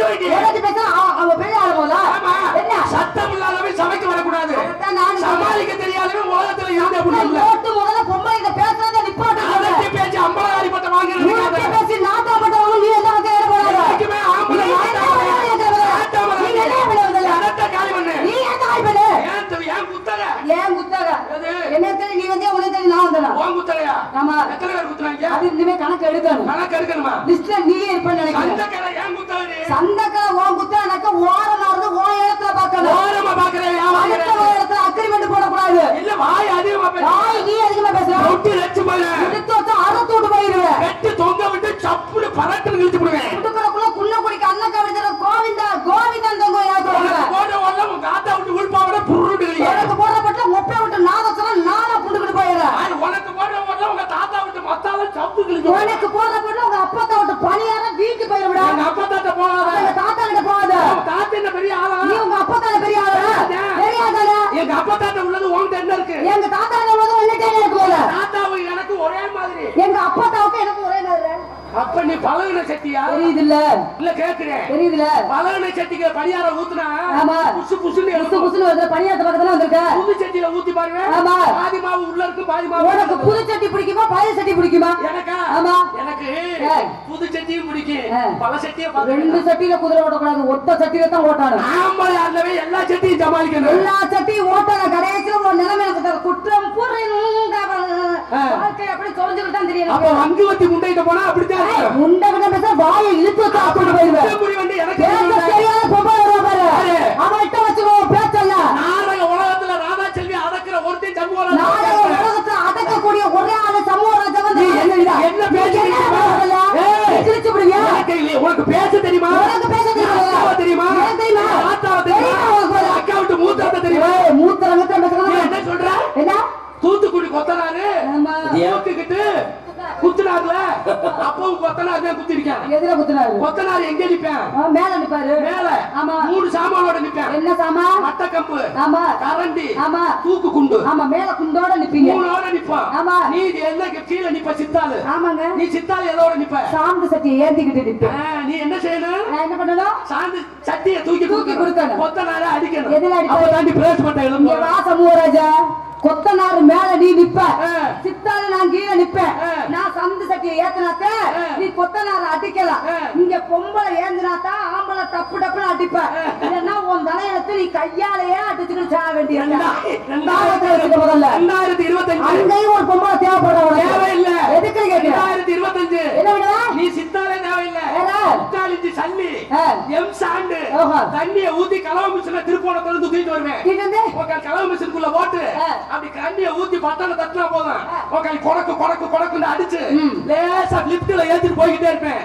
வேண்டிய எனக்கு பேச அவ பெரிய ஆளு போல. ஆமா என்ன சத்தம் இல்லாதவே சமைக்க வரக்கூடாது. சமாளிக்க தெரியாதவே உலகத்துல இருந்தே முடியல. ஓட்டு முதல்ல பொம்பளைங்க பேசுறத நிப்பாட்டு. அதட்டி பேசி அம்பலாரி பட்ட வாங்க நினைக்காத. நீ பேசி நாட்டா பட்ட வாங்க நீ என்ன வந்து ஏறப்படாத. இதுமே ஆம்பளை நாட்டாம நீ என்ன பண்ணல? அதட்ட காலி பண்ணு. நீ என்ன காலி பண்ணு? ஏன் குத்தற? ஏன் குத்தற? என்ன தெரியும் நீ வந்து உனக்கு தெரியும் நான் வந்தனா. உன் குத்தறையா? ஆமா. எத்தனை பேர் குத்துறாங்க? அது இனிமே கணக்கு எடுக்கணும். கணக்கு எடுக்கணுமா? லிஸ்ட்ல நீ இருப்பன்னு நினைக்கிறேன். சந்தக்கரை ஏன் குத்தற? சந்தக்கரை உன் குத்தறனக்க ஓரமா இருந்து ஓ இடத்துல பார்க்கணும். ஓரமா பாக்குறே யா வாங்குறே. அடுத்த இடத்துல அக்ரிமெண்ட் போட கூடாது. இல்ல வாய் அதிகமா பேசு. வாய் நீ அதிகமா பேசுற. ஒட்டி லட்ச போல. எடுத்து வச்சு அறுத்து விட்டு போயிடுவே. வெட்டி தொங்க விட்டு சப்புனு பரட்டன்னு இழுத்து போடுவேன். குடுக்குறக்குள்ள குள்ள குடிக்க அண்ணன் கவிதர கோவிந்தா கோவிந்தன் தொங்க யாரு சொல்றாங்க. போட வரல உன் காத்தா விட்டு உள்பாவட புருடுறீங்க. எனக்கு போடப்பட்ட மொப்பை விட்டு நாதச்சல நானா புடுக்கிட்டு போயிடுறேன். உனக்கு போட வரல உங்க தாத்தா விட்டு மத்தால சப்பு கிழிச்சு. உனக்கு போடப்பட்ட உங்க அப்பா தான் விட்டு பணியார வீட்டுக்கு போயிடுடா. உங்க அப்பா தாத்தா போகாத. உங்க தாத்தா கிட்ட போகாத. தாத்தா என்ன பெரிய ஆளா? நீ உங்க அப்பா தான பெரிய ஆளா? பெரிய ஆளா? எங்க அப்பா தாத்தா உள்ளது உன்கிட்ட என்ன இருக்கு? எங்க தாத்தா உள்ளது உன்கிட்ட இருக்கு போல. தாத்தாவும் எனக்கு ஒரே மாதிரி. எங்க அப்பா தாவுக்கு எனக்கு ஒரே மாதிரி. அப்ப நீ பலகன சட்டியா? தெரியுது இல்ல? இல்ல கேக்குறேன். தெரியுது இல்ல? பலகன சட்டிக்கு பணியார ஊத்துனா ஆமா புசு புசுன்னு புசு புசுன்னு வந்து பணியார பக்கத்துல வந்திருக்க. புது சட்டில ஊத்தி பாருங்க. ஆமா பாதி மாவு உள்ள இருக்கு பாதி மாவு. உனக்கு புது சட்டி பிடிக்குமா பழைய சட்டி பிடிக்குமா? எனக்கா? ஆமா எனக்கு புது சட்டியும் பிடிக்கும். பல சட்டியே ரெண்டு சட்டில குதிரை ஓட்ட கூடாது. ஒத்த சட்டில தான் ஓட்டணும். ஆம்பளை ஆண்டவே எல்லா சட்டியும் சமாளிக்கணும். எல்லா சட்டியும் ஓட்டணும். கடைசில ஒரு நிலைமையில குற்றம் புரியுங்கவள் வாழ்க்கை அப்படி தொலைஞ்சுக்கிட்டு தான் தெரியும். அப்ப அங்கு வத்தி முண்டைட்ட போனா அப்படிதான் இருக்கு. முண்டை கிட்ட பேச வாயை இழுத்து வச்சு அப்படி போயிடுவேன். முடி வந்து எனக்கு பேச தெரியாத பொம்பளை வருவா பாரு. அவள்கிட்ட வச்சுக்கோ பேச்சல்ல. நாடக உலகத்துல ராதா செல்வி அடக்குற ஒருத்தி சமூக நாடக உலகத்துல அடக்கக்கூடிய ஒரே ஆளு சமூக ராஜா வந்து என்ன பேசுறீங்க? கிழிச்சு விடுவியா? உனக்கு பேச தெரியுமா? உனக்கு பேச தெரியுமா? தெரியுமா? தெரியுமா? அக்கா விட்டு மூத்தாத்த தெரியுமா? மூத்தரங்க பேசுறாங்க. என்ன சொல்ற? என்ன தூத்துக்குடி கொத்தனாரு ஏக்கிக்கிட்டு குத்துனாருல அப்பவும் கொத்தனாரு குத்திருக்கேன். எதுல குத்துனாரு? கொத்தனாரு எங்க நிப்பேன்? மேல நிப்பாரு. மேல ஆமா 3 சாமானோட நிப்பேன். என்ன சாமா? மட்டக்கம்பு. ஆமா கரண்டி. ஆமா தூக்கு குண்டு. ஆமா மேல குண்டோட நிப்பீங்க. 3ஓட நிப்பான். ஆமா நீ என்ன கீழ நிப்ப சித்தாளு. ஆமாங்க நீ சித்தாளு எதோட நிப்ப? சாந்து சட்டி ஏந்திக்கிட்டு நிப்பேன். நீ என்ன செய்யணும்? நான் என்ன பண்ணணும்? சாந்து சட்டியை தூக்கி கொடுக்கணும். கொத்தனாரை அடிக்கணும். எதுல அடிப்ப? அப்ப தாண்டி பிரேஸ் பண்ண எழும்பு. வா சமூகராஜா கொத்தனார் மேல நீ நிப்ப. சித்தாளு நான் கீழே நிப்பேன். நான் சந்து சட்டியை ஏத்துனாத்த நீ கொத்தனார அடிக்கலாம். இங்க பொம்பளை ஏந்தினாத்தா ஆம்பளை டப்பு டப்புன்னு அடிப்ப. இல்லன்னா உன் தலையெழுத்து நீ கையாலேயே அடிச்சுக்கிட்டு சாக வேண்டியது. 2025 அங்கேயும் ஒரு பொம்பளை தேவைப்படுறவங்க தேவையில்லை. எதுக்கு கேட்கிறேன்? 2025 என்ன விடுவா? நீ சித்தாலே தேவையில்லை. முக்காலிஞ்சி சல்லி எம் சாண்டு தண்ணியை ஊத்தி கலவை மிஷின்ல திருப்போணத்துல தூக்கிட்டு வருவேன். கலவை மிஷினுக்குள்ள போட்டு அப்படி கண்ணியை ஊத்தி பட்டால தட்டினா போதும். கொடக்கு கொடக்கு கொடக்குன்னு அடிச்சு லேசா லிப்ட்ல ஏத்திட்டு போய்கிட்டே இருப்பேன்.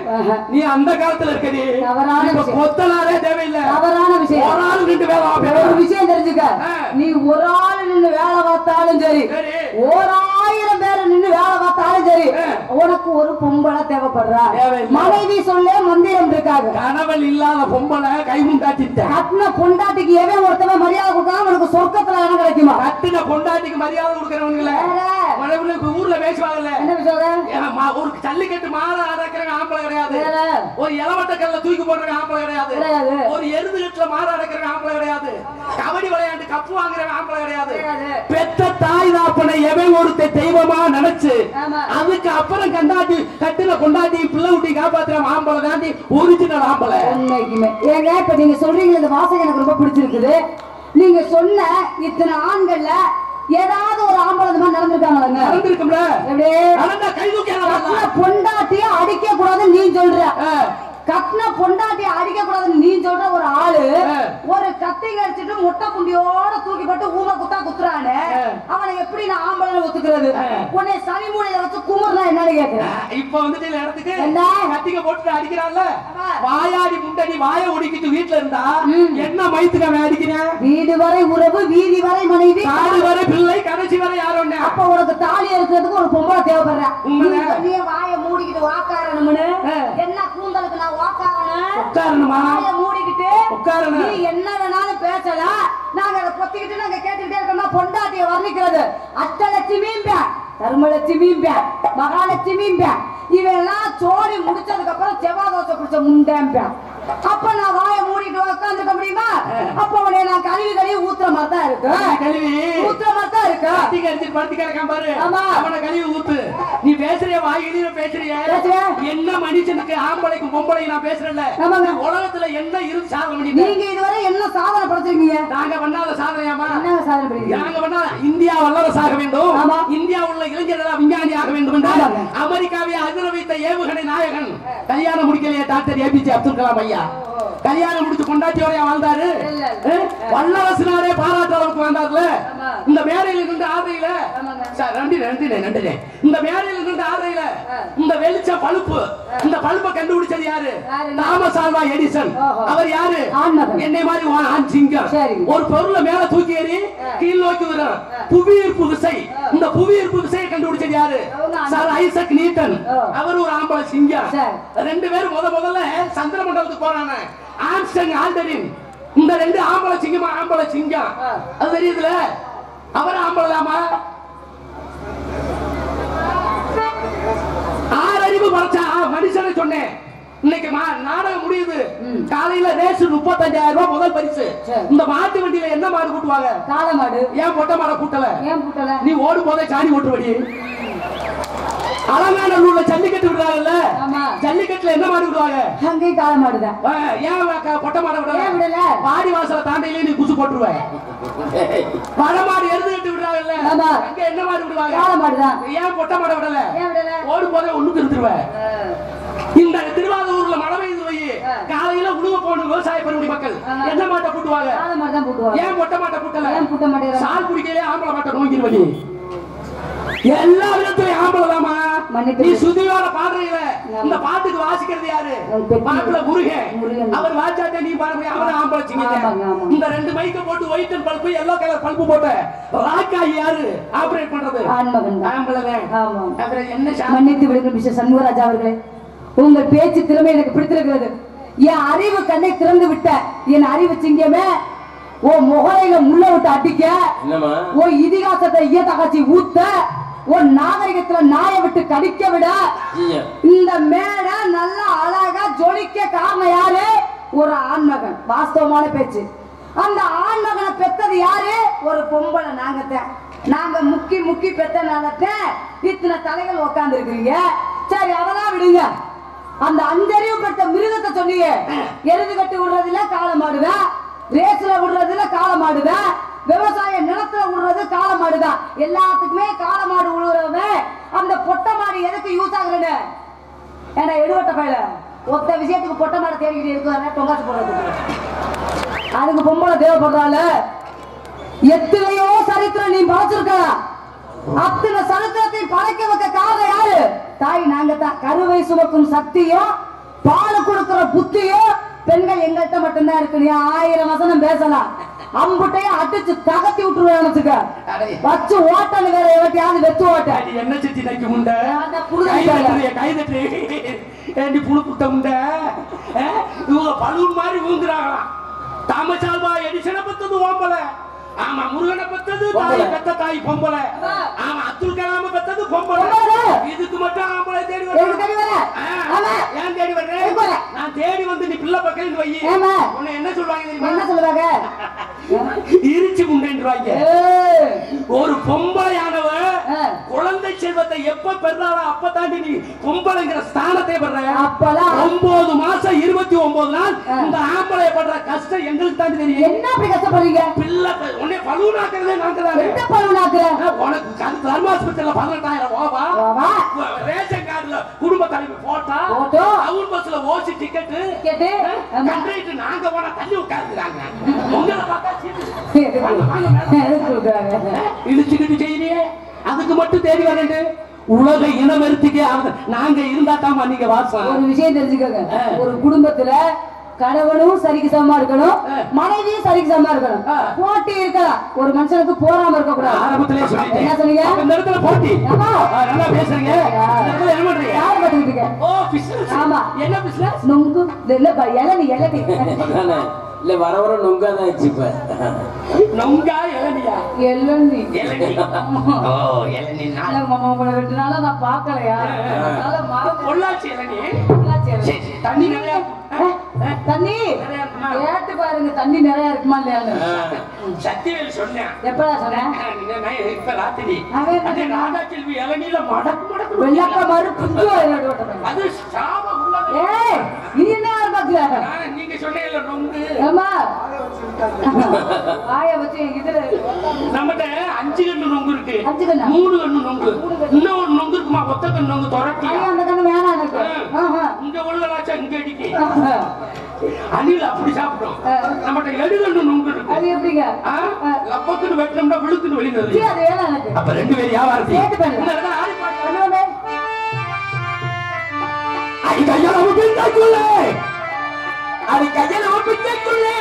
நீ அந்த காலத்துல இருக்க. நீ கொத்தனாரே தேவையில்லை. தவறான விஷயம். ஒரு ஆள் நின்று வேலை ஒரு விஷயம் தெரிஞ்சுக்க. நீ ஒரு ஆள் நின்று வேலை பார்த்தாலும் சரி 1000 பேர் நின்று வேலை பார்த்தாலும் சரி உனக்கு ஒரு பொம்பளை தேவைப்படுறா. மனைவி சொல்ல மந்திரம் இருக்காது. கணவன் இல்லாத பொம்பளை கைமுண்டாட்டிட்டேன். கட்டின பொண்டாட்டிக்கு எவன் ஒருத்தவன் மரியாதை கொடுத்தா உனக்கு சொர்க்கத்துல இடம் கிடைக்குமா? கட்டின பொண்டாட்டிக்கு மரியாதை கொடுக்கறவங்கள ஊர்ல பேசுவாங்கல்ல. என்ன பேசுவாங்க? ஒரு ஜல்லிக்கட்டு மாலை அடக்கிறவங்க ஆம்பளை கிடையாது. ஒரு இளவட்ட கல்ல தூக்கி போடுறவங்க ஆம்பளை கிடையாது. ஒரு எருது கட்டுல மாலை அடக்கிறவங்க ஆம்பளை கிடையாது. கபடி விளையாண்டு கப்பு வாங்குறவங்க ஆம்பளை கிடையாது. பெத்த தாய் தாப்பனை எவன் ஒருத்த தெய்வமா நினைச்சு அதுக்கு அப்புறம் கண்டாட்டி கட்டின கொண்டாட்டி பிள்ளை ஊட்டி காப்பாத்துற ஆம்பளை தாண்டி ஒரிஜினல் ஆம்பளை. ஏங்க இப்ப நீங்க சொல்றீங்க இந்த வாசகம் எனக்கு ரொம்ப பிடிச்சிருக்குது. நீங்க சொன்ன இத்தனை ஆண்கள்ல ஏதாவது ஒரு ஆம்பளை இந்த மாதிரி நடந்திருக்காங்க? நடந்திருக்கும்ல. பொண்டாட்டிய அடிக்க கூடாதுன்னு நீ சொல்ற. கட்டின பொண்டாட்டிய அடிக்க கூடாதுன்னு நீ சொல்ற ஒரு ஆளு ஒரு கத்தி கடிச்சிட்டு முட்டை குண்டியோட தூக்கி போட்டு ஊமை குத்தா குத்துறானே அவனை எப்படி நான் ஆம்பளை ஒத்துக்கிறது? உன்னை சனி மூலையில வச்சு குமுறா என்னன்னு கேக்குறேன். இப்ப வந்துட்டு இடத்துக்கு என்ன கத்திக்க போட்டு அடிக்கிறான்ல வாயாடி முண்டடி வாய ஒடிக்கிட்டு வீட்டுல இருந்தா என்ன மயத்துக்கு அடிக்கிறேன்? வீடு வரை உறவு வீதி வரை மனைவி காடு வரை பிள்ளை கடைசி வரை யாரும். அப்ப உனக்கு தாலி இருக்கிறதுக்கு ஒரு பொம்பளை தேவைப்படுற. வாய மூடிக்கிட்டு வாக்காரணும்னு என்ன கூந்தலுக்கு நான் என்ன வேணாலும் பேசலாம். நாங்க அதை பொத்திக்கிட்டு நாங்க கேட்டுக்கிட்டே இருக்கோம்னா பொண்டாட்டிய வர்ணிக்கிறது அஷ்டலட்சுமியும் தர்மலட்சுமியும் மகாலட்சுமியும் இவெல்லாம் சோடி முடிச்சதுக்கு அப்புறம் செவ்வாய் தோசை பிடிச்ச முண்டேன் அப்ப நான் வாயை மூடிட்டு உட்காந்துக்க முடியுமா? அப்ப உடனே நான் கழுவி ஊத்துற மாதிரி தான் இருக்கு. கழுவி ஊத்துற மாதிரி தான் இருக்கு. படுத்தி கிடக்காம பாரு. அவனை கழுவி ஊத்து. நீ பேசுறிய வாயில பேசுறிய என்ன மனுஷனுக்கு ஆம்பளைக்கும் பொம்பளைக்கும் நான் பேசுறேன்ல. உலகத்துல என்ன இருந்து சாதனை பண்ணி நீங்க இதுவரை என்ன சாதனை படுத்துறீங்க? நாங்க பண்ணாத சாதனையாமா? என்ன சாதனை பண்ணீங்க? நாங்க பண்ணா இந்தியா வல்லரசாக வேண்டும், இந்தியா உள்ள இளைஞர்கள் விஞ்ஞானி ஆக வேண்டும் என்று அமெரிக்காவை அதிர வைத்த ஏவுகணை நாயகன் கல்யாணம் முடிக்கலையே டாக்டர் ஏபிஜே அப்துல் கலாம் ஐயா. கல்யாணம் முடிச்சு கொண்டாட்டியோட வாழ்ந்தாரு. வல்லரசு நாடே பாராட்டு அளவுக்கு வந்தார்ல. இந்த மேடையில் நின்று ஆதையில இந்த மேடையில் நின்று ஆதையில இந்த வெளிச்ச பழுப்பு, இந்த பழுப்பை கண்டுபிடிச்சது யாரு? Thomas Alva Edison. அவர் யாரு? என்னை மாதிரி ஆண் சிங்கம். ஒரு பொருளை மேல தூக்கி ஏறி கீழ் நோக்கி வரும் புவியீர்ப்பு விசை. இந்த புவியீர்ப்பு விசையை கண்டுபிடிச்சது யாரு? Sir Isaac Newton. அவர் ஒரு ஆம்பளை சிங்கம். ரெண்டு பேரும் முதல்ல சந்திர மண்டலத்துக்கு போறாங்க. ஆம்ஸ்டர்ங் ஆல்டரின். இந்த ரெண்டு ஆம்பளை சிங்கமா? ஆம்பளை சிங்கம். அது தெரியுதுல. அவர் ஆம்பளைலாமா? 6 அறிவு படைச்சா மனுஷனை சொன்னேன். இன்னைக்கு நாடகம் முடியுது. காலையில ரேஸ் 35,000 ரூபாய் முதல் பரிசு. இந்த மாட்டு வண்டியில என்ன மாடு கூட்டுவாங்க? காளை மாடு. ஏன் பொட்டை மாடை கூட்டல? ஏன் கூட்டல? நீ ஓடும் போதே சாணி ஓட்டுவடி. அலங்காநல்லூர்ல ஜல்லிக்கட்டு விடுறாங்கல்ல, ஜல்லிக்கட்டுல என்ன மாடு விடுவாங்க? அங்கேயும் காளை மாடுதான். ஏன் பொட்டை மாடை விடல? வாடி வாசல தாண்டையிலே நீ குசு போட்டுருவ. பழமாடு எருதுகட்டு விடுறாங்கல்ல, அங்க என்ன மாடு விடுவாங்க? காளை மாடுதான். ஏன் பொட்டை மாடை விடல? ஓடும் போதே ஒண்ணுக்கு இருந்துருவ. இந்த திருவாரூர்ல மழை பெய்து போய் காலையில உழுவ போன விவசாய பெருமுடி மக்கள் என்ன மாட்டை கூட்டுவாங்க? காளை மாடுதான் கூட்டுவாங்க. ஏன் பொட்டை மாட்டை கூட்டல? ஏன் கூட்ட மாட்டேங்கிறாங்க? சால் குடிக்கலே ஆம்பளை மாட்டை நோங்கிடுவடி. எல்லா விதத்திலையும் ஆம்பளதாமா. நீ சுதியோட பாடுறீங்க. இந்த பாட்டுக்கு வாசிக்கிறது யாரு? பாட்டுல முருகன். அவர் வாச்சாட்டே நீ பாடுற. அவன் ஆம்பளை சிங்க. இந்த 2 மைக்க போட்டு white and bulb yellow colour bulb போட்டு ராக்காய் யாரு ஆபரேட் பண்றது? ஆம்பளை. என்ன மன்னித்து விடுங்க மிஸ்டர் சண்முகராஜா அவர்களே, உங்கள் பேச்சு திறமை எனக்கு பிடித்திருக்கிறது. என் அறிவு கண்ணை திறந்து விட்ட என் அறிவு சிங்கமே, ஓ முகலையில முள்ள விட்டு அடிக்க, ஓ இதிகாசத்தை ஈயத்தகாச்சி ஊத்த, ஓ நாகரிகத்துல நாயை விட்டு கடிக்க விட, இந்த மேடை நல்லா அழகா ஜொலிக்க காரணம் யாரு? ஒரு ஆண்மகன். வாஸ்தவமான பேச்சு. அந்த ஆண்மகனை பெத்தது யாரு? ஒரு பொம்பளை. நாங்க முக்கி பெத்தனால இத்தனை தலைகள் உட்கார்ந்து இருக்கிறீங்க. சரி அதெல்லாம் விடுங்க. அந்த 5 அறிவு பெற்ற மிருகத்தை சொன்னீங்க. எருது கட்டி விடுறதுல காளை மாடுவேன், ரேஸ்ல விடுறதுல காளை மாடுவேன், விவசாய நிலத்துல விடுறது காளை மாடுதான். எல்லாத்துக்குமே காளை மாடு விழுறவன். அந்த பொட்டை மாடு எதுக்கு யூஸ் ஆகுறேன்னு ஏன்னா எடுவட்ட பயில ஒத்த விஷயத்துக்கு பொட்டை மாடு தேடிக்கிட்டு இருக்கு. தொங்காச்சு போடுறதுக்கு அதுக்கு பொம்பளை தேவைப்படுறாள். எத்தனையோ சரித்திரம் நீ படைச்சிருக்கலாம். அத்தனை சரித்திரத்தை படைக்க வைக்க காரணம் யாரு? தாய். நாங்க தான். கருவை சுமக்கும் சக்தியும் பால் கொடுக்கிற புத்தியும் பெண்கள் எங்கள்கிட்ட மட்டும்தான் இருக்கு. நீ 1000 வசனம் பேசலாம், அம்புட்டையும் அடிச்சு தகத்தி விட்டுருவேன். நினைச்சுக்க வச்சு ஓட்டன்னு வேற எவட்டியாவது வெச்சு ஓட்ட. என்ன செஞ்சு நைக்கு முண்டை கைதட்டு ஏண்டி புழு புட்ட முண்டை இவங்க பலூன் மாதிரி விழுந்துறாங்களாம். Thomas Alva எடிசனை பத்தது ஓம்பலை. ஆமா முருகனை பத்தது தாய், பெத்த தாய் பொம்பளை. ஆமா அப்துல் கலாம பத்தது பொம்பளை. இதுக்கு மட்டும் ஆம்பளை தேடி வர. ஏன் தேடி வர்றேன்? நான் தேடி வந்து நீ பிள்ளை பக்கம் வை. உன்னை என்ன சொல்லுவாங்க தெரியுமா? என்ன சொல்லுவாங்க? இருச்சி முண்டைன்றாங்க. ஒரு பொம்பளையானவ குழந்தை செல்வத்தை எப்ப பெறாளோ அப்ப தாண்டி நீ பொம்பளைங்கிற ஸ்தானத்தை பெற. அப்பலாம் 9 மாசம் 29 நாள் இந்த ஆம்பளை படுற கஷ்டம் எங்களுக்கு தாண்டி தெரியும். என்ன அப்படி கஷ்டப்படுறீங்க? பிள்ளை உன்னை பலூனாக்குறதே நாங்க தானே. என்ன பலூனாக்குற? உனக்கு தர்மாஸ்பத்திரியில 18,000 ஓவா, ரேஷன் கார்டுல குடும்ப தலைவி போட்டா, டவுன் பஸ்ல ஓசி டிக்கெட் கண்டக்டர் நாங்க போனா தள்ளி உட்கார்ந்துறாங்க. உங்களை பார்த்தா இழுச்சுக்கிட்டு செய்யறியே. அதுக்கு மட்டும் தேடி வரேன். உலக இனவெருத்துக்கே நாங்க இருந்தா தான் நீங்க வாசம். ஒரு விஷயம் தெரிஞ்சுக்கோங்க. ஒரு குடும்பத்துல கணவனும் சரிக்கு சமமா இருக்கணும், மனைவியும் சரிக்கு சமமா இருக்கணும். போட்டி இருக்கலாம். ஒரு மனுஷனுக்கு போராம இருக்க கூடாது. ஆரம்பத்திலே சொல்லிட்டேன். என்ன சொன்னீங்க? இந்த இடத்துல போட்டி. நல்லா பேசுறீங்க. என்ன பண்றீங்க? யார பாத்துக்கிட்டு இருக்க? ஓ பிசினஸ். ஆமா. என்ன பிசினஸ்? நொங்கு. இல்ல இளநீ. இல்ல வர வர நொங்கா தான் ஆச்சு. இப்ப நொங்கா இளநியா? இளநீ. ஓ இளநீ. உங்களை 2 நாளா நான் பாக்கலையா? பொள்ளாச்சி இளநீ. தண்ணி நிறைய தண்ணி கேட்டு பாருங்க தண்ணி நிறைய இருக்குமா இல்லையான்னு. சத்தியவேல் சொன்னேன். எப்படா சொன்னேன்? இப்ப ராத்திரி ராதா செல்வி இளநீல மடக்கு வெள்ளக்க மறு குஞ்சு அது சாபம் உள்ளது. ஏய் நீ என்ன பாக்குற? நீங்க சொன்னீங்கல்ல நொங்கு. ஆமா வாய வச்சு இதுல நம்மட்ட 5 கண்ணு நொங்கு இருக்கு. 5 கண்ணு 3 கண்ணு நொங்கு. இன்னொரு நொங்கு இருக்குமா? ஒத்த கண்ணு நொங்கு தொரட்டி. அந்த கண்ணு வேணாம் எனக்கு. இங்க ஒழுங்கலாச்சா இங்க அடிக்கி. அணில் அப்படி சாப்பிட்டோம். நம்மட்ட 7 கண்ணு நொங்கு இருக்கு. அது எப்படிங்க? லப்பக்குன்னு வெட்டணும்னா விழுக்குன்னு வெளிய வருது. சரி அது வேணாம் எனக்கு. அப்ப 2 பேர் வியாபாரத்தி. கேட்டு பாருங்க. பண்ணுவே. அடி கையால பிச்சைக்குள்ளே. அடி கையால பிச்சைக்குள்ளே.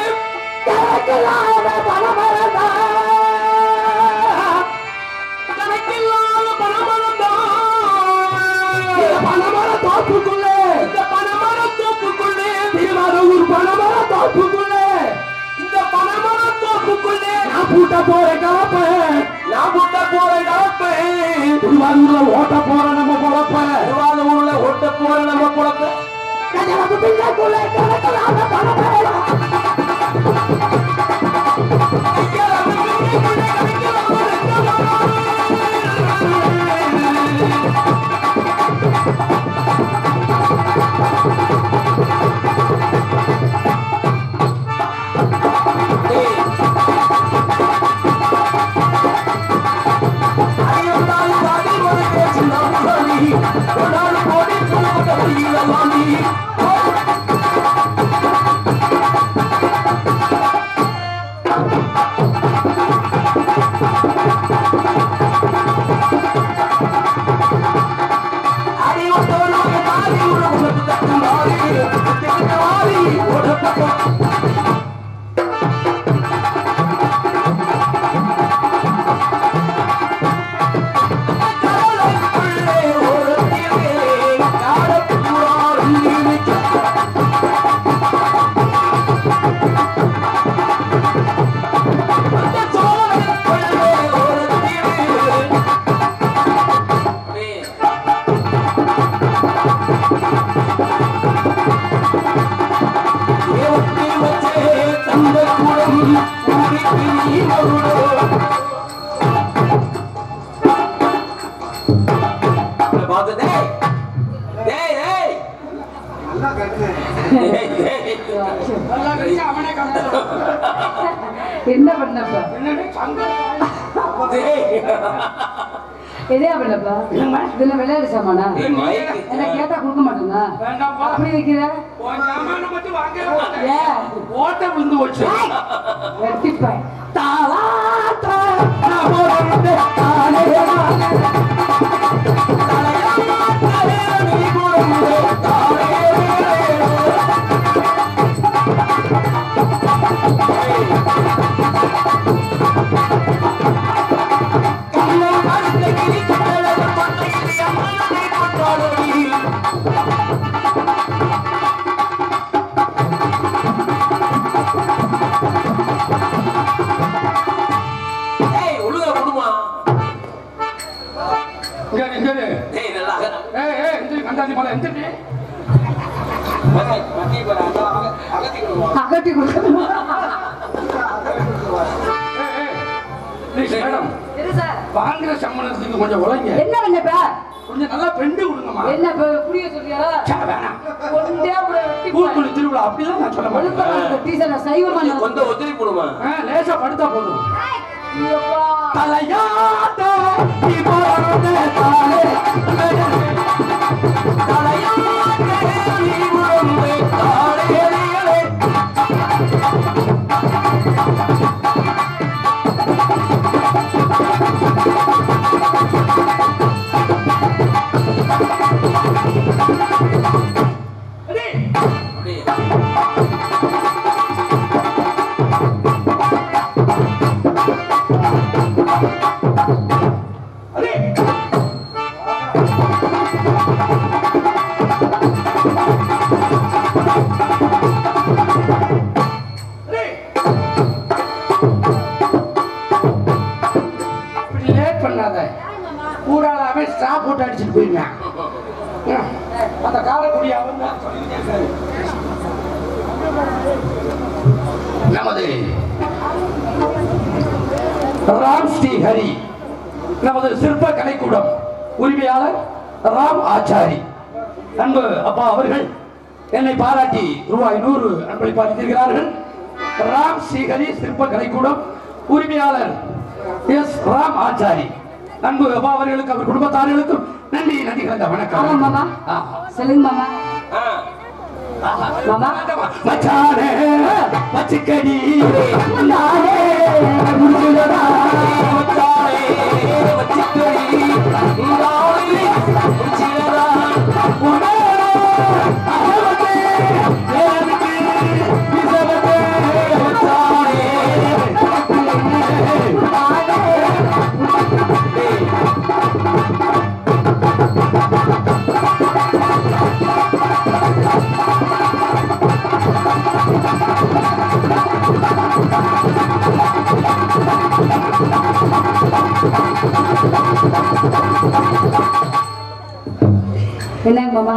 கரக்கலாத பணமரதா. கரக்கலாத பணமரதா. இந்த பணமர தோப்புக்குள்ளே. இந்த பணமர தோப்புக்குள்ளே. திருவாரூர் பணமர தோப்புக்குள்ளே. இந்த பணமர தோப்புக்குள்ளே. நான் பூட்ட போற காப்ப. நான் பூட்ட போற காப்ப. திருவாரூர்ல ஓட்ட போற நம்ம பொழப்ப. திருவாரூர்ல ஓட்ட போற நம்ம பொழப்ப. கஜலப்பு பிஞ்சக்குள்ளே கரக்கலாத பணமரதா. என்ன பண்ணப்பா? எதையா பண்ணப்பா? இதுல விளையாடு சாமானா? என்ன கேட்டா கொடுக்க மாட்டேங்க. அப்படி வைக்கிற ஓட்ட விழுந்து போச்சு. வெட்டிப்பாய் அகட்டி கொடுக்கணும். வாங்குற சம்பளத்துக்கு கொஞ்சம் உழைங்க. என்ன பண்ணப்ப? கொஞ்சம் நல்லா பெண்டு கொடுங்கம்மா. என்ன புரிய சொல்றியா? வேணாம். ஒன்றே வெட்டி கூத்துளி திருவிழா அப்படிதான் நான் சொல்ல மாட்டேன். டீச்சர் சைவமா கொஞ்சம் ஒத்திரி போடுமா? லேசா படுத்தா போதும். ஐயோப்பா தலையாட்ட நீ போறதே தாளே. தலையாட்ட நீ போறதே தாளே. போட்டு அடிச்சுட்டு போயிருந்தேன். அந்த காலக்குடி அவன் நமது ராம் ஸ்ரீஹரி நமது சிற்ப கலைக்கூடம் உரிமையாளர் ராம் ஆச்சாரி அன்பு அப்பா அவர்கள் என்னை பாராட்டி ரூபாய் 100 அன்பளிப்பு அளித்திருக்கிறார்கள். ராம் ஸ்ரீஹரி சிற்ப கலைக்கூடம் உரிமையாளர் எஸ் ராம் ஆச்சாரி அன்பு அப்பா அவர்களுக்கு அவர் குடும்பத்தார்களுக்கும் நன்றி நன்றி கலந்த வணக்கம். மாமா சொல்லுங்க மாமா. மாமா மச்சானே மச்சிக்கடி நானே முருகனா மச்சானே மச்சிக்கடி நானே முருகனா உனே அவதே எனக்கு விசவதே மச்சானே என்னங்க மாமா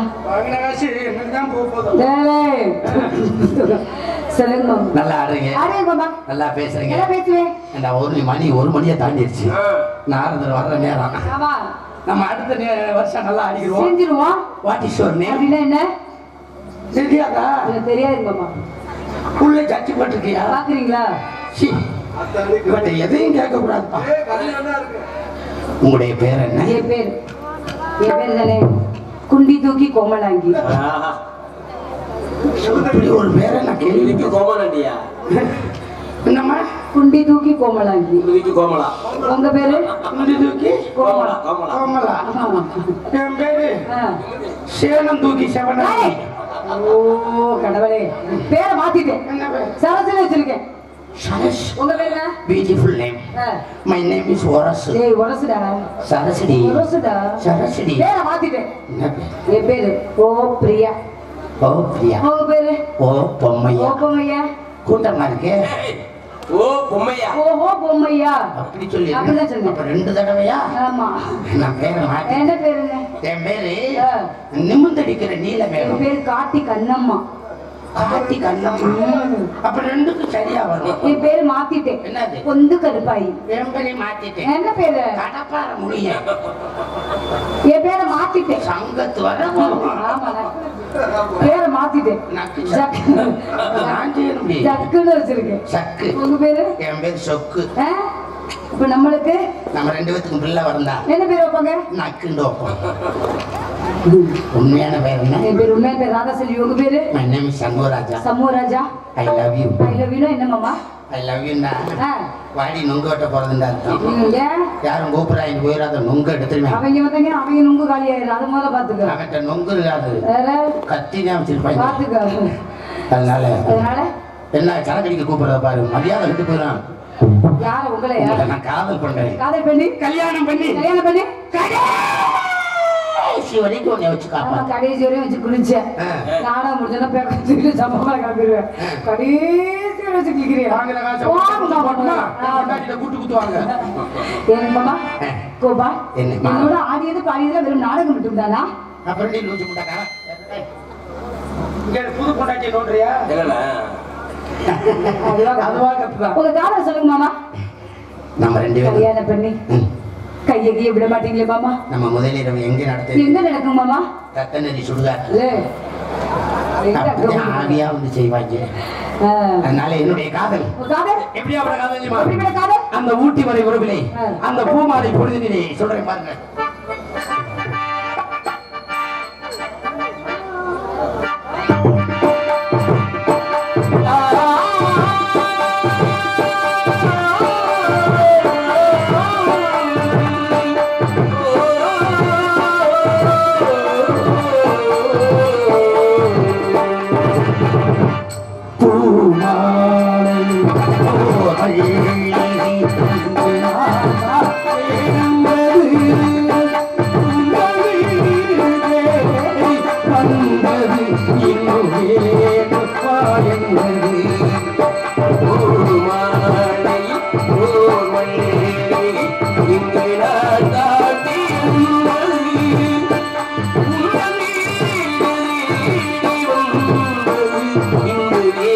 சொல்லுங்க மாமா. நல்லா ஆடுறீங்க மாமா நல்லா பேசுறீங்க. என்ன பேசுவேன்? ஒரு மணியை தாண்டிடுச்சு. நாரதர் வர்ற நேரம். நம்ம அடுத்த வருஷம் நல்லா அடிக்கிறோம். செஞ்சிருவோம். What is your name? அப்படின்னா என்ன? தெரியாதா? தெரியாது மாமா. உள்ள ஜட்ஜி பட்டிருக்கியா? பாக்குறீங்களா? இவட்ட எதையும் கேட்க கூடாதுப்பா. உங்களுடைய பேர் என்ன? என் பேர் தானே குண்டி தூக்கி கோமலாங்கி. இப்படி ஒரு பேரை நான் கேள்விக்கு கோமலாண்டியா? என்னம்மா? குண்டி தூக்கி கோமலாங்கி. கோமலா. உங்க பேரு? குண்டி தூக்கி கோமலா. கோமலா. என் பேரு சேனம் தூக்கி செவனாங்கி. ஓ கடவுளே, பேரை மாத்திட்டேன். என்ன பேர்? சரஸ்ல வச்சிருக்கேன். சரஸ். உங்க பேர் என்ன? Beautiful name. My name is ores. ஏய் ஒரசுடா. சரஸ்டி. ஒரசுடா. சரஸ்டி. பேரை மாத்திட்டேன். என்ன பேர்? என் பேரு ஓ பிரியா. ஓ பிரியா. உங்க பேரு? ஓ பொம்மையா. ஓ பொம்மையா. கூட்டமா இருக்கே. ஓ பொம்மையா. ஓஹோ பொம்மையா. அப்படி சொல்லி. அப்படிதான் சொன்னேன். அப்ப 2 தடவையா? ஆமா. நான் பேரை மாத்தி. என்ன பேருங்க? என் பேரு நிமிந்தடிக்கிற நீலமேகம். என் பேரு காட்டி கண்ணம்மா. காட்டி கண்ணம்மா. அப்ப 2க்கும் சரியா வரும். என் பேரு மாத்திட்டேன். என்னது? பொந்து கருப்பாயி. என் பேரை மாத்திட்டேன். என்ன பேரு? கடப்பார முடிய. என் பேரை மாத்திட்டேன். சங்கத்து வர ஆமா பேரை மாத்திட்டேன். ஜக்குன்னு வச்சிருக்கேன். சக்கு. உங்க பேரு? என் பேர் சொக்கு. இப்ப நம்மளுக்கு நம்ம 2 பேத்துக்கும் பிள்ளை வந்தா என்ன பேர் வைப்பாங்க? நக்குண்டு வைப்போம். உண்மையான பேர் என்ன? என் பேர் உண்மையான பேர் ராதாசெல்வி. உங்க பேரு? My name is Shanmugaraja. Shanmugaraja. I love you. I love you என்ன மாமா? I love you. வாடி நொங்கு வெட்ட போறதுண்டா அர்த்தம். யாரும் கூப்பிடாங்க போயிடாத நொங்கு எடுத்துருவேன். அவங்க வந்தாங்க, அவங்க நொங்கு காலி ஆயிடும். அது முதல்ல பாத்துக்க. அவன்கிட்ட நொங்கு இருக்காது, கத்தி தான் வச்சிருப்பாங்க. பாத்துக்க. அதனால என்ன கணக்கடிக்க கூப்பிடுறத பாரு, மரியாதை விட்டு போயிடும். யார உங்களை? நான் காதல் பண்றேன். காதல் பண்ணி கல்யாணம் பண்ணி கடைசி வரைக்கும் உன்னை வச்சு காப்பாத்து. கடைசி வரையும் வச்சு குளிச்சேன். நானும் முடிஞ்சா பேக்க சம்பளம் கிளம்பிடுவேன். கடைசி வரை வச்சு கிளிக்கிறேன். கூட்டு குத்துவாங்க. ஏன் மாமா கோபா என்னோட ஆடியது பாடியதுல வெறும் நாடகம் மட்டும் தானா? அப்புறம் நீ லூசு முட்டாக்கா இங்க புது பொண்டாட்டி நோடுறியா? உங்க காதல் சொல்லுங்க மாமா. நம்ம 2 பேரும் கல்யாணம் பண்ணி கையகிய விட மாட்டீங்களே மாமா? நம்ம முதல் இரவு எங்க நடக்கும் மாமா? ரத்தனரி சுடுகாட்டுல. ஆவியா வந்து செய்வாங்க. அதனால என்னுடைய காதல் எப்படி அவட காதல் அந்த ஊட்டி வரை உறவிலே அந்த பூமாலை பொழுதிலே சொல்றேன் பாருங்க. இங்கு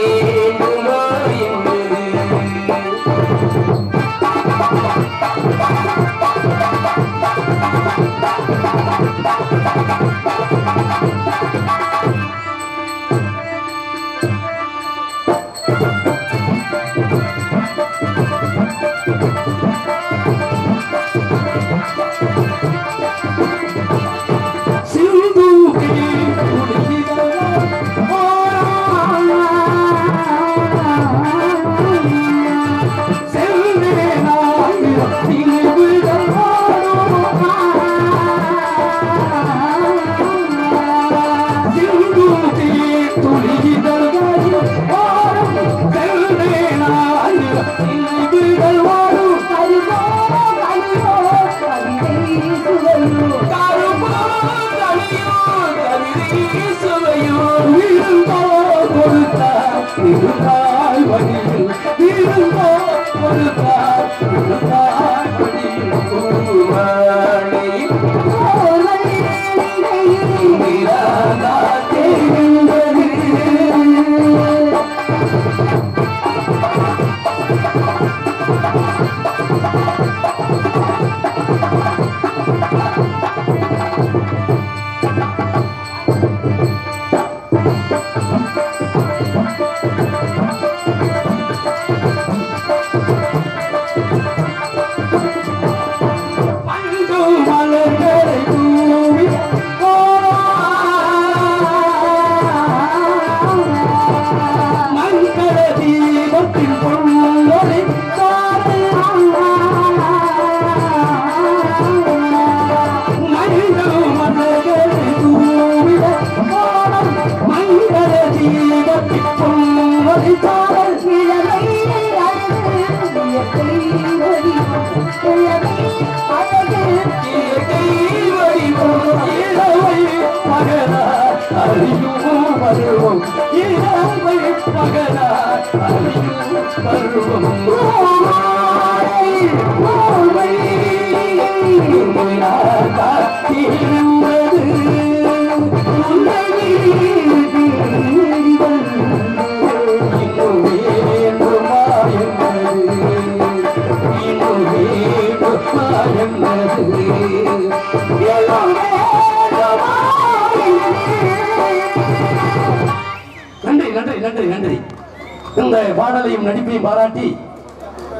இந்த பாடலையும் நடிப்பையும் பாராட்டி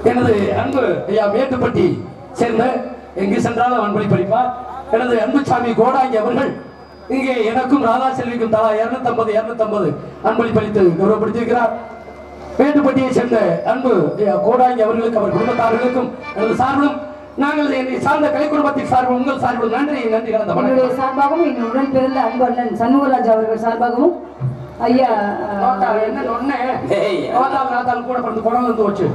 எனது அன்பு ஐயா மேட்டுப்பட்டி சேர்ந்த எங்கு சென்றாலும் அன்பளி படிப்பார் எனது அன்புசாமி கோடாங்கி அவர்கள் இங்கே எனக்கும் ராதா செல்விக்கும் தலா 250 அன்பளி பளித்து கௌரவப்படுத்தியிருக்கிறார். மேட்டுப்பட்டியை சேர்ந்த அன்பு கோடாங்கி அவர்களுக்கு அவர் குடும்பத்தார்களுக்கும் எனது சார்பிலும் நாங்கள் என்னை சார்ந்த கலை குடும்பத்தின் சார்பில் உங்கள் சார்பில் நன்றி கலந்த என்னுடைய சார்பாகவும் என்னுடன் பிறந்த அன்பு அண்ணன் சண்முகராஜ் அவர்கள் சார்பாகவும் ஐயா என்ன கூட பிறந்து குடம் வந்து வச்சு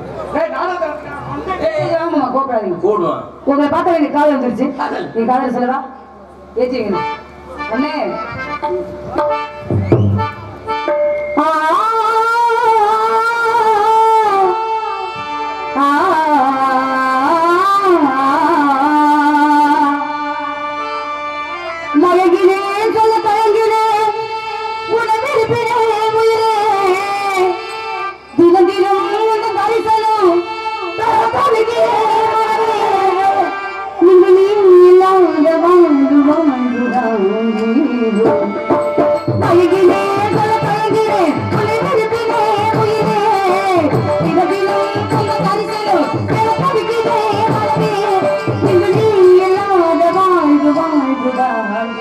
ஆமாமா கோபுராதீங்க உங்களை பார்த்த எனக்கு காதல் வந்துருச்சு நீ காதல் சொல்லவா ஏற்றிங்க அண்ணே மயங்கினே சொல்ல பழங்கினே உடம்பிருப்பினே உயிரே தினம் தினம் தரிசனம் நீங்கள் இல்லாத வாழ்ந்து வாழ்ந்துதான் மயங்கினே சொல்ல பழங்கினே உடம்பிருப்பினே உயிரே தினம் தினம் தரிசனம் நீங்கள் இல்லாத வாழ்ந்து வாழ்ந்துதான்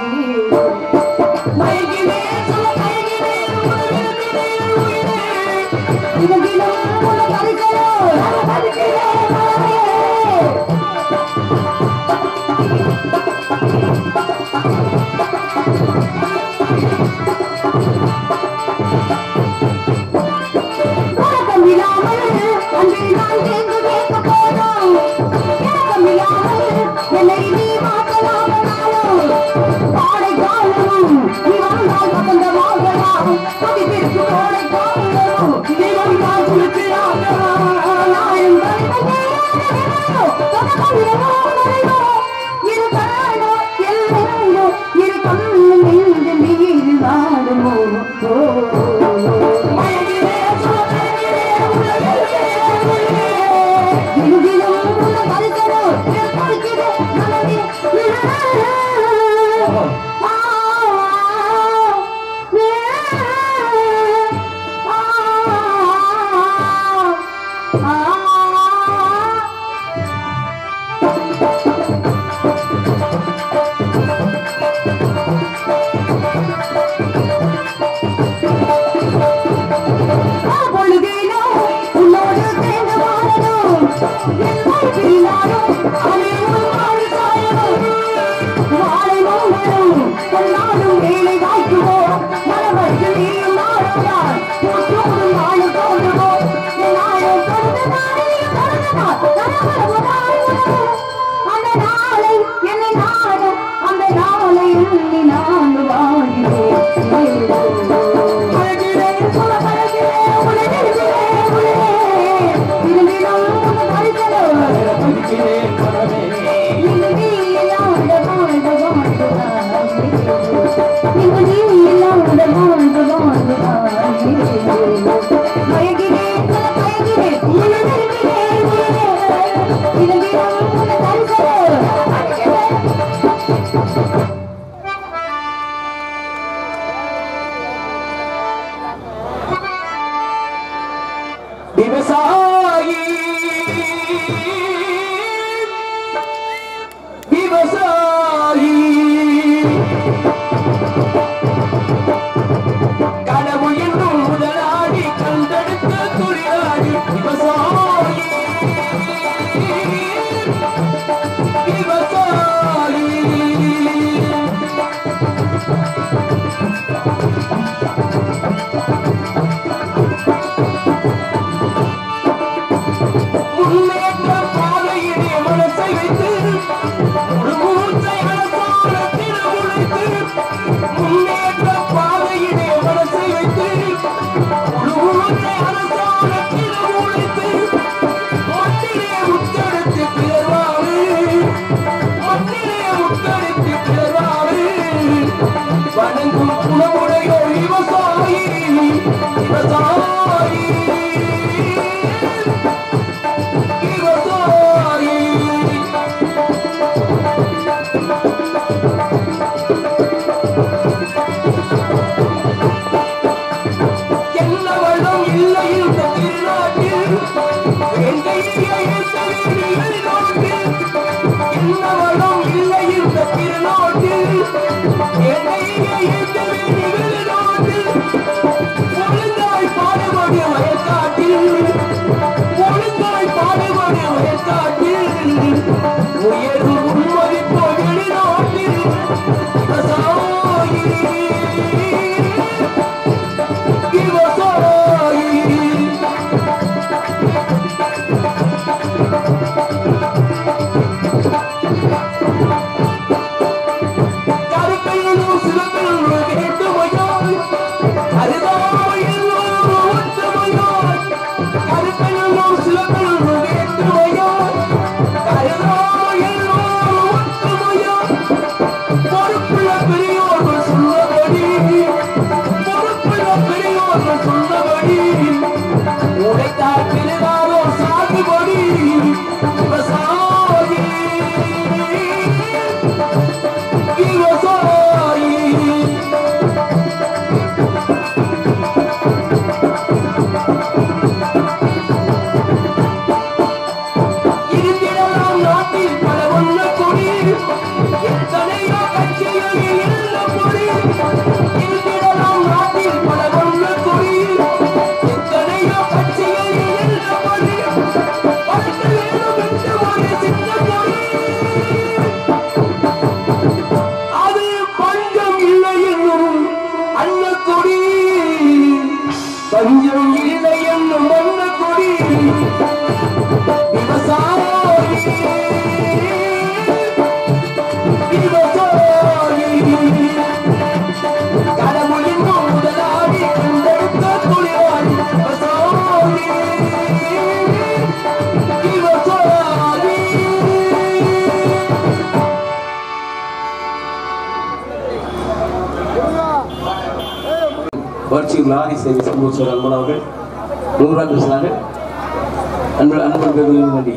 வாழை விவசாயி விவசாயி கடவுள் என்னும் முதலாளி கண்டெடுத்த தொழிலாளி விவசாயி விவசாயி முன்னேற்ற பாதையிலே மனசை வைத்து முழுமூச்சை அரசாங்கத்தில் உழைத்து முன்னேற்ற பாதையிலே மனசை வைத்து முழுமூச்சை அரசாங்கத்தில் உழைத்து மண்ணிலே முத்தெடுத்து பிறவாறு மண்ணிலே முத்தெடுத்து பிறவாறு வணங்கும் குணமுடைய விவசாயி விவசாயி பஞ்சம் இல்லை என்னும் மண்ண கொடி விவசாயி விவசாயி கடவுள் என்னும் முதலாளி கண்டெடுத்த தொழிலாளி விவசாயி விவசாயி. வளர்ச்சியில் லாரி சேவை சமூக அன்பன் அவர்கள் 100 பேசுகிறார்கள். அன்பு வேண்டி